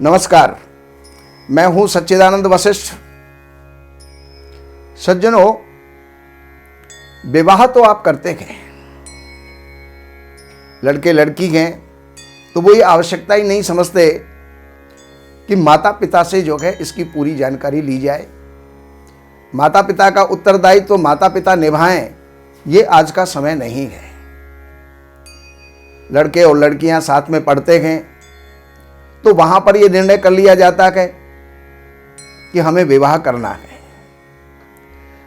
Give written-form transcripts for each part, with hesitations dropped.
नमस्कार, मैं हूं सच्चिदानंद वशिष्ठ। सज्जनों, विवाह तो आप करते हैं, लड़के लड़की हैं, तो वो ये आवश्यकता ही नहीं समझते कि माता पिता से जो है इसकी पूरी जानकारी ली जाए। माता पिता का उत्तरदायित्व तो माता पिता निभाएं, ये आज का समय नहीं है। लड़के और लड़कियां साथ में पढ़ते हैं तो वहां पर यह निर्णय कर लिया जाता है कि हमें विवाह करना है।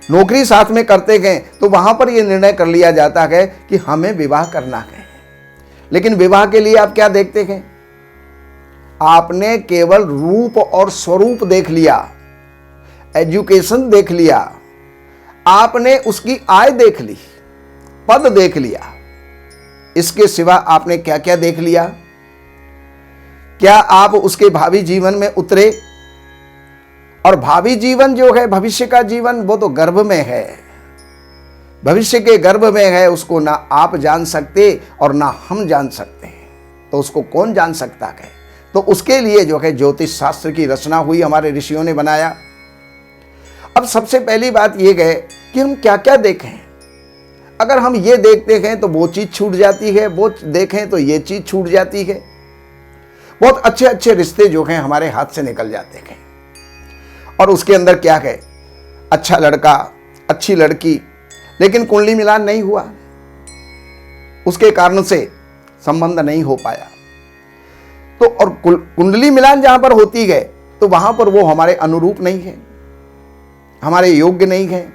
नौकरी साथ में करते हैं तो वहां पर यह निर्णय कर लिया जाता है कि हमें विवाह करना है। लेकिन विवाह के लिए आप क्या देखते हैं? आपने केवल रूप और स्वरूप देख लिया, एजुकेशन देख लिया, आपने उसकी आय देख ली, पद देख लिया। इसके सिवा आपने क्या क्या देख लिया? क्या आप उसके भावी जीवन में उतरे? और भावी जीवन जो है, भविष्य का जीवन, वो तो गर्भ में है। भविष्य के गर्भ में है, उसको ना आप जान सकते और ना हम जान सकते हैं। तो उसको कौन जान सकता है? तो उसके लिए जो है ज्योतिष शास्त्र की रचना हुई, हमारे ऋषियों ने बनाया। अब सबसे पहली बात यह है कि हम क्या क्या देखें। अगर हम ये देखते हैं तो वो चीज छूट जाती है, वो देखें तो ये चीज छूट जाती है। बहुत अच्छे अच्छे रिश्ते जो हैं हमारे हाथ से निकल जाते हैं। और उसके अंदर क्या है, अच्छा लड़का, अच्छी लड़की, लेकिन कुंडली मिलान नहीं हुआ, उसके कारण से संबंध नहीं हो पाया। तो और कुंडली मिलान जहां पर होती है तो वहां पर वो हमारे अनुरूप नहीं है, हमारे योग्य नहीं है।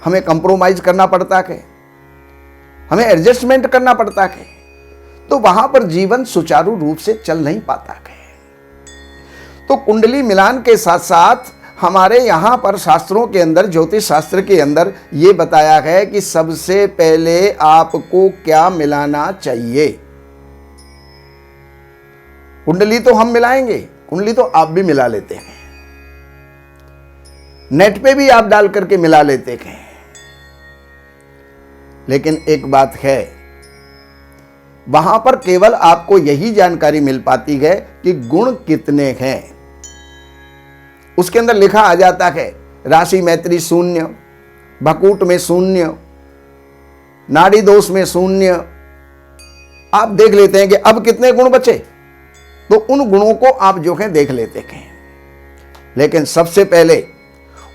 हमें कंप्रोमाइज करना पड़ता है, हमें एडजस्टमेंट करना पड़ता है। तो वहां पर जीवन सुचारू रूप से चल नहीं पाता है। तो कुंडली मिलान के साथ साथ हमारे यहां पर शास्त्रों के अंदर, ज्योतिष शास्त्र के अंदर यह बताया है कि सबसे पहले आपको क्या मिलाना चाहिए। कुंडली तो हम मिलाएंगे, कुंडली तो आप भी मिला लेते हैं, नेट पे भी आप डाल करके मिला लेते हैं। लेकिन एक बात है, वहां पर केवल आपको यही जानकारी मिल पाती है कि गुण कितने हैं। उसके अंदर लिखा आ जाता है राशि मैत्री शून्य, भकूट में शून्य, नाड़ी दोष में शून्य। आप देख लेते हैं कि अब कितने गुण बचे, तो उन गुणों को आप जो है देख लेते हैं। लेकिन सबसे पहले,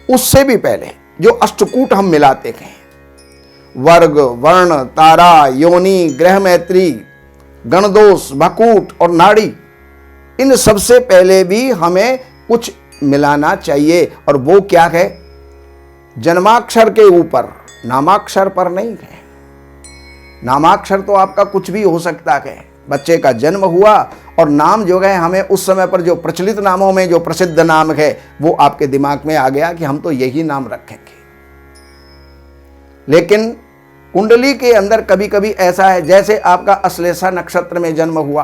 उससे भी पहले जो अष्टकूट हम मिलाते हैं, वर्ग, वर्ण, तारा, योनि, ग्रह मैत्री, गणदोष, भकूट और नाड़ी, इन सबसे पहले भी हमें कुछ मिलाना चाहिए। और वो क्या है? जन्माक्षर के ऊपर, नामाक्षर पर नहीं है। नामाक्षर तो आपका कुछ भी हो सकता है। बच्चे का जन्म हुआ और नाम जो है, हमें उस समय पर जो प्रचलित नामों में जो प्रसिद्ध नाम है वो आपके दिमाग में आ गया कि हम तो यही नाम रखेंगे। लेकिन कुंडली के अंदर कभी कभी ऐसा है, जैसे आपका अश्लेषा नक्षत्र में जन्म हुआ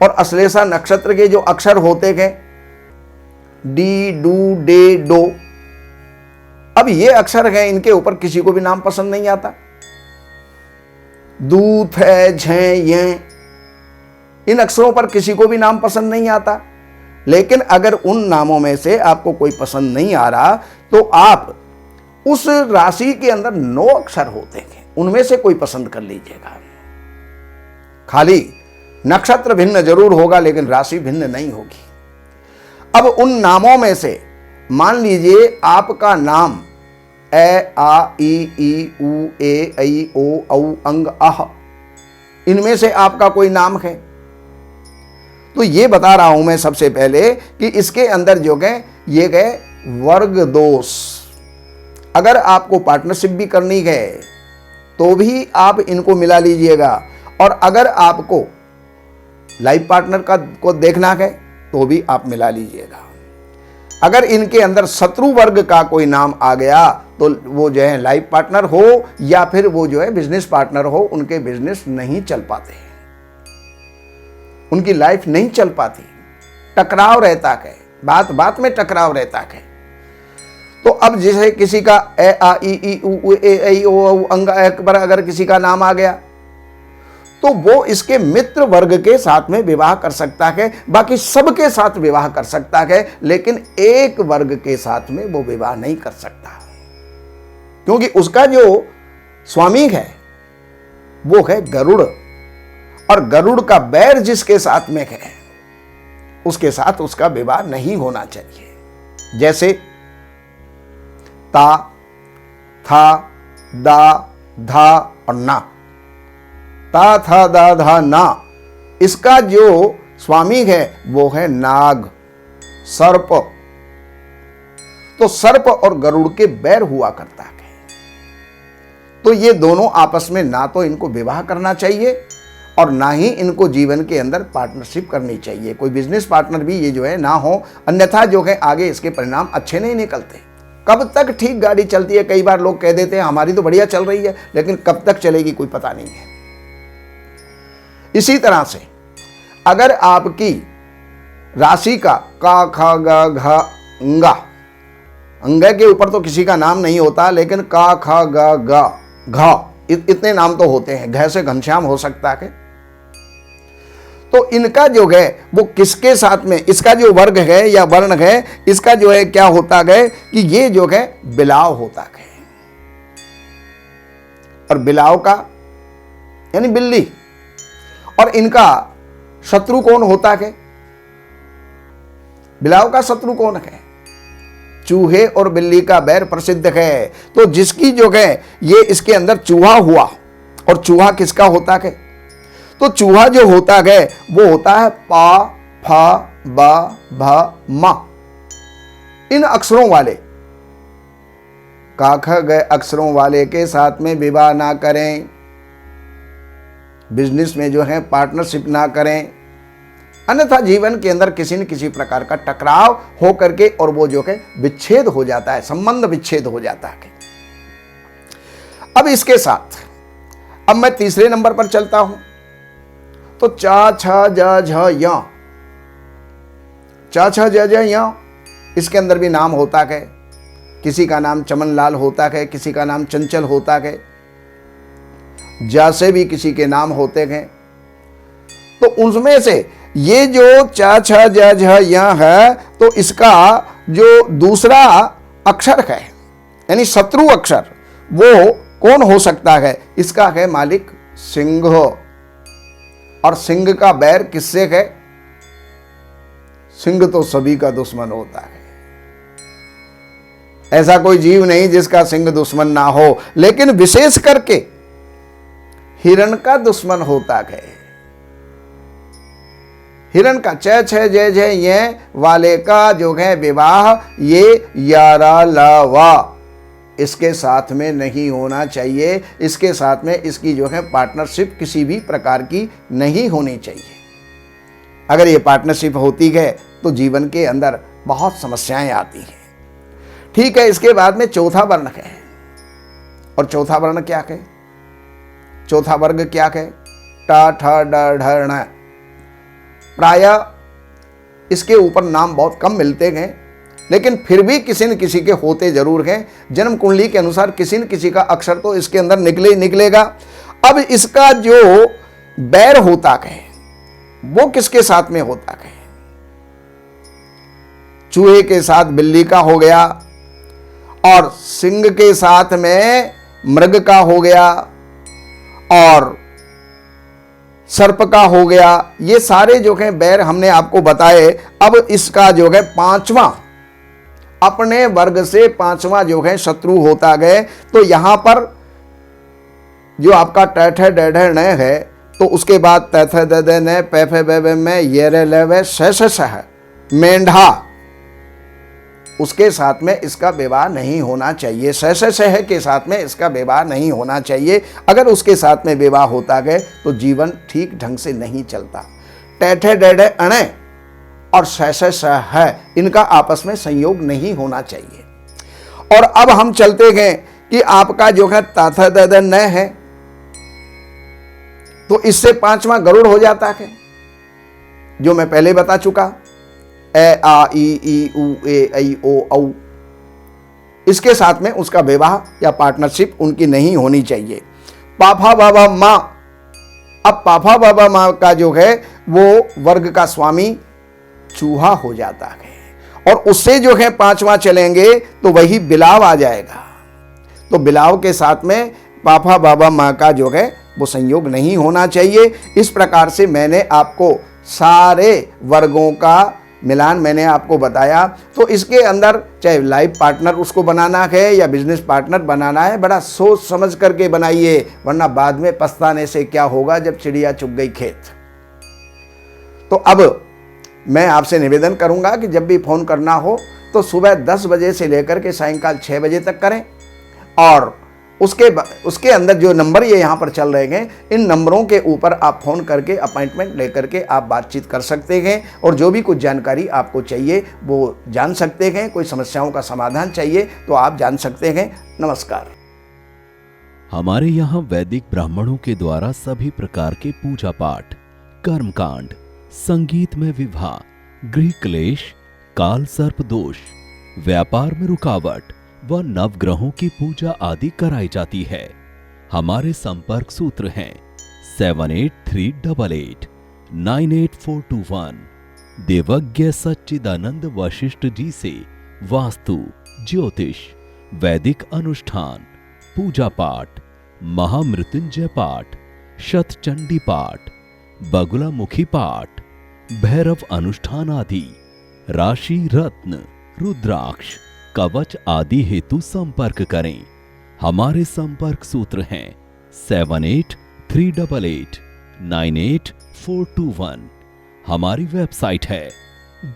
और अश्लेषा नक्षत्र के जो अक्षर होते हैं, डी, डू, डे, डो, अब ये अक्षर हैं, इनके ऊपर किसी को भी नाम पसंद नहीं आता। दूत है, झे, ये, इन अक्षरों पर किसी को भी नाम पसंद नहीं आता। लेकिन अगर उन नामों में से आपको कोई पसंद नहीं आ रहा तो आप उस राशि के अंदर 9 अक्षर होते हैं, उनमें से कोई पसंद कर लीजिएगा। खाली नक्षत्र भिन्न जरूर होगा लेकिन राशि भिन्न नहीं होगी। अब उन नामों में से मान लीजिए आपका नाम ए, आ, ई, उ, ए, ऐ, ओ, औ, अंग, अह, इनमें से आपका कोई नाम है, तो ये बता रहा हूं मैं सबसे पहले कि इसके अंदर जो है ये है वर्ग दोष। अगर आपको पार्टनरशिप भी करनी है तो भी आप इनको मिला लीजिएगा। और अगर आपको लाइफ पार्टनर को देखना है तो भी आप मिला लीजिएगा। अगर इनके अंदर शत्रु वर्ग का कोई नाम आ गया तो वो जो है लाइफ पार्टनर हो या फिर वो जो है बिजनेस पार्टनर हो, उनके बिजनेस नहीं चल पाते, उनकी लाइफ नहीं चल पाती, टकराव रहता है, बात बात में टकराव रहता है। तो अब जैसे किसी का ए, आ, ई, उ, ए, ऐ, ओ, औ, अंग, अकबर, अगर किसी का नाम आ गया तो वो इसके मित्र वर्ग के साथ में विवाह कर सकता है, बाकी सबके साथ विवाह कर सकता है, लेकिन एक वर्ग के साथ में वो विवाह नहीं कर सकता, क्योंकि उसका जो स्वामी है वो है गरुड़, और गरुड़ का बैर जिसके साथ में है उसके साथ उसका विवाह नहीं होना चाहिए। जैसे ता, था, दा, धा और ना। ता, था, दा, धा, ना, इसका जो स्वामी है वो है नाग, सर्प। तो सर्प और गरुड़ के बैर हुआ करता है, तो ये दोनों आपस में ना तो इनको विवाह करना चाहिए और ना ही इनको जीवन के अंदर पार्टनरशिप करनी चाहिए। कोई बिजनेस पार्टनर भी ये जो है ना हो, अन्यथा जो है आगे इसके परिणाम अच्छे नहीं निकलते। कब तक ठीक गाड़ी चलती है, कई बार लोग कह देते हैं हमारी तो बढ़िया चल रही है, लेकिन कब तक चलेगी कोई पता नहीं है। इसी तरह से अगर आपकी राशि का खा गा घा अंगा, अंगा के ऊपर तो किसी का नाम नहीं होता, लेकिन का खा गा गा घा इतने नाम तो होते हैं, घ से घनश्याम हो सकता है, तो इनका जो है वो किसके साथ में, इसका जो वर्ग है या वर्ण है, इसका जो है क्या होता है कि ये जो है बिलाव होता है, और बिलाव का यानी बिल्ली, और इनका शत्रु कौन होता है, बिलाव का शत्रु कौन है, चूहे और बिल्ली का बैर प्रसिद्ध है। तो जिसकी जो है ये इसके अंदर चूहा हुआ, और चूहा किसका होता है, तो चूहा जो होता है वो होता है पा, फा, बा, भा, मा, इन अक्षरों वाले, का ख ग अक्षरों वाले के साथ में विवाह ना करें, बिजनेस में जो है पार्टनरशिप ना करें, अन्यथा जीवन के अंदर किसी न किसी प्रकार का टकराव हो करके और वो जो है विच्छेद हो जाता है, संबंध विच्छेद हो जाता है। अब इसके साथ अब मैं तीसरे नंबर पर चलता हूं, तो चा, छा, जा, झ, या, चा, छा, जा, झ, या, इसके अंदर भी नाम होता है। किसी का नाम चमन लाल होता है, किसी का नाम चंचल होता है, जा से भी किसी के नाम होते हैं। तो उनमें से ये जो चा, छा, जा, झ, या है, तो इसका जो दूसरा अक्षर है यानी शत्रु अक्षर, वो कौन हो सकता है, इसका है मालिक सिंह, और सिंह का बैर किससे है, सिंह तो सभी का दुश्मन होता है, ऐसा कोई जीव नहीं जिसका सिंह दुश्मन ना हो, लेकिन विशेष करके हिरण का दुश्मन होता है। हिरण का च, छ, जय जय ये वाले का जो है विवाह ये यारा लावा इसके साथ में नहीं होना चाहिए, इसके साथ में इसकी जो है पार्टनरशिप किसी भी प्रकार की नहीं होनी चाहिए। अगर ये पार्टनरशिप होती है तो जीवन के अंदर बहुत समस्याएं आती हैं। ठीक है, इसके बाद में चौथा वर्ण है, और चौथा वर्ण क्या है, चौथा वर्ग क्या है, टा, ठा, डा, ढ, ण। प्रायः इसके ऊपर नाम बहुत कम मिलते हैं, लेकिन फिर भी किसी न किसी के होते जरूर हैं। जन्म कुंडली के अनुसार किसी न किसी का अक्षर तो इसके अंदर निकले ही निकलेगा। अब इसका जो बैर होता है वो किसके साथ में होता है, चूहे के साथ बिल्ली का हो गया, और सिंह के साथ में मृग का हो गया, और सर्प का हो गया। ये सारे जो है बैर हमने आपको बताए। अब इसका जो है पांचवा, अपने वर्ग से पांचवा जो है शत्रु होता गए, तो यहां पर जो आपका टैठ डेढ़ न है, तो उसके बाद तैथ द न पैफ में ये रे सह मेंढा, उसके साथ में इसका विवाह नहीं होना चाहिए, सह के साथ में इसका विवाह नहीं होना चाहिए। अगर उसके साथ में विवाह होता गए तो जीवन ठीक ढंग से नहीं चलता। टैठे डेढ़े अणे और सह है, इनका आपस में संयोग नहीं होना चाहिए। और अब हम चलते हैं कि आपका जो है ताथा दद न है, तो इससे पांचवा गरुड़ हो जाता है, जो मैं पहले बता चुका, ए आ ई उ ए ऐ ओ औ। इसके साथ में उसका विवाह या पार्टनरशिप उनकी नहीं होनी चाहिए। पाफा बाबा माँ, अब पापा बाबा माँ का जो है वो वर्ग का स्वामी चूहा हो जाता है, और उससे जो है पांचवा चलेंगे तो वही बिलाव आ जाएगा। तो बिलाव के साथ में पापा बाबा माँ का जो है वो संयोग नहीं होना चाहिए। इस प्रकार से मैंने आपको सारे वर्गों का मिलान मैंने आपको बताया। तो इसके अंदर चाहे लाइफ पार्टनर उसको बनाना है या बिजनेस पार्टनर बनाना है, बड़ा सोच समझ करके बनाइए, वरना बाद में पछताने से क्या होगा जब चिड़िया चुग गई खेत। तो अब मैं आपसे निवेदन करूंगा कि जब भी फोन करना हो तो सुबह 10 बजे से लेकर के सायंकाल 6 बजे तक करें, और उसके अंदर जो नंबर ये यहाँ पर चल रहे हैं, इन नंबरों के ऊपर आप फ़ोन करके अपॉइंटमेंट लेकर के आप बातचीत कर सकते हैं, और जो भी कुछ जानकारी आपको चाहिए वो जान सकते हैं। कोई समस्याओं का समाधान चाहिए तो आप जान सकते हैं। नमस्कार। हमारे यहाँ वैदिक ब्राह्मणों के द्वारा सभी प्रकार के पूजा पाठ, कर्मकांड, संगीत में विवाह, गृह क्लेश, काल सर्प दोष, व्यापार में रुकावट व नवग्रहों की पूजा आदि कराई जाती है। हमारे संपर्क सूत्र हैं 7838898421। देवज्ञ सच्चिदानंद वशिष्ठ जी से वास्तु, ज्योतिष, वैदिक अनुष्ठान, पूजा पाठ, महामृत्युंजय पाठ, शतचंडी पाठ, बगुलामुखी पाठ, भैरव अनुष्ठान आदि, राशि रत्न, रुद्राक्ष, कवच आदि हेतु संपर्क करें। हमारे संपर्क सूत्र हैं 7838898421। हमारी वेबसाइट है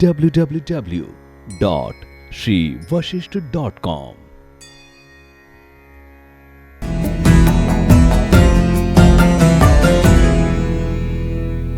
www.shrivashishth.com।